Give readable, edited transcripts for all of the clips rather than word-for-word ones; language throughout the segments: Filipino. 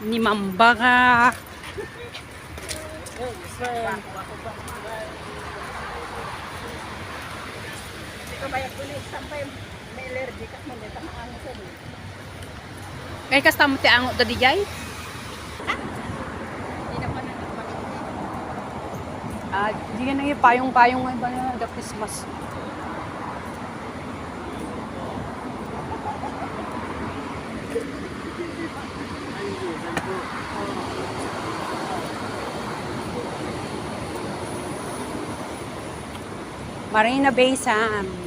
Ni Mambaga. Kay kas tamo ti ango dadi jay. Di ka nang payong-payong ay ba na the Christmas. Marina Bay Sands.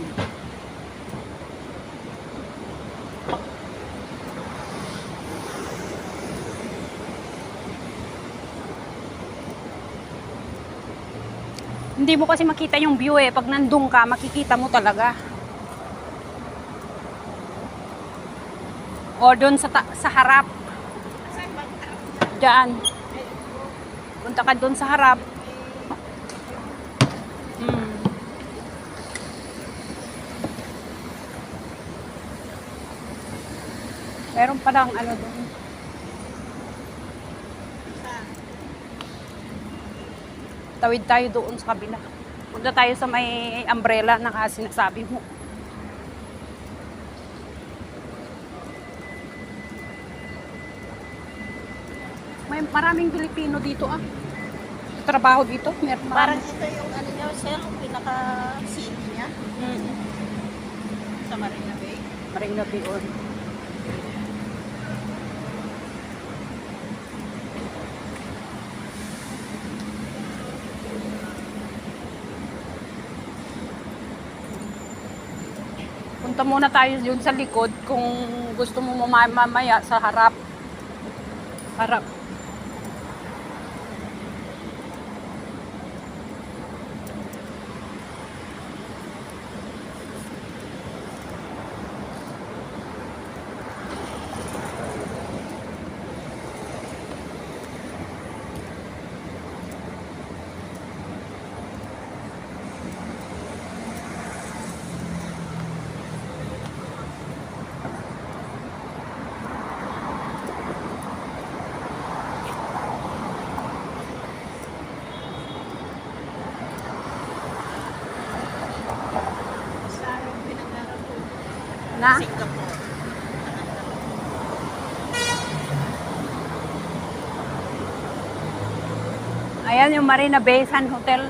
Hindi mo kasi makita yung view eh. Pag nandun ka, makikita mo talaga. O doon sa harap. Diyan. Punta ka doon sa harap. Meron pa lang ano doon. Tawid tayo doon sa kabila. Punta tayo sa may umbrella na sinasabi mo. May maraming Pilipino dito trabaho dito. Meron parang ito yung ano niya, sir, pinaka-city niya. Sa Marina Bay. Marina Bay on. Punta muna tayo yun sa likod kung gusto mo mamaya sa harap. Harap. Na? Singapore. Ayan yung Marina Bay Sands Hotel.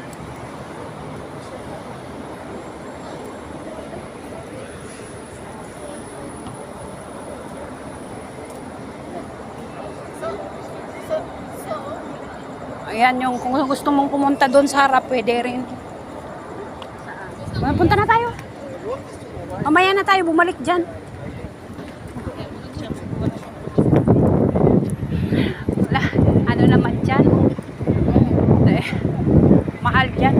Ayan yung kung gusto mong pumunta doon sa harap, pwede rin. Punta na tayo. Mamaya na tayo bumalik dyan. Wala, ano naman dyan? Mahal dyan.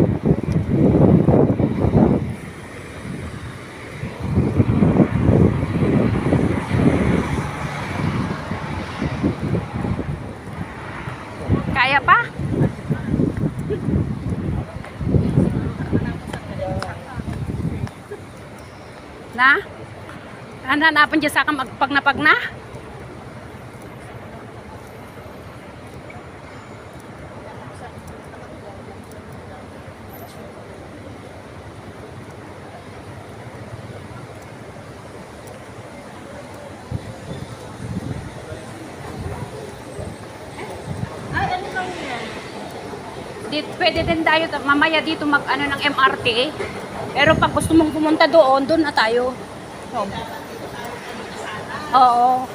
Kaya pa? Na? Hanapan dyan sa pag na? Pwede din tayo mamaya dito mag ano ng MRT eh. Pero pag gusto mong pumunta doon na tayo. Oo.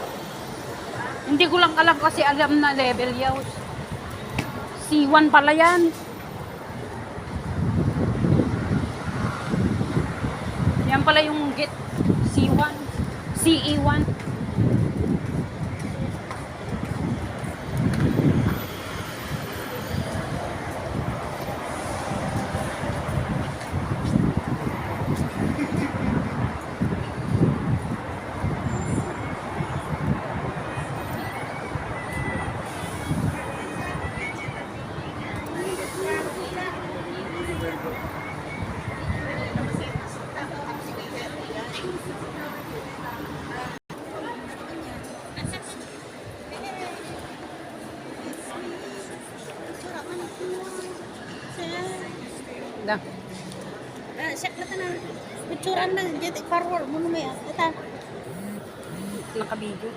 Hindi ko lang alam kasi alam na level yaw. C1 pala yan. Yan pala yung gate C1. CE1. Da. Siya na na. Picturean na. Jet, forward mo na may. Ito. Nakabidyo.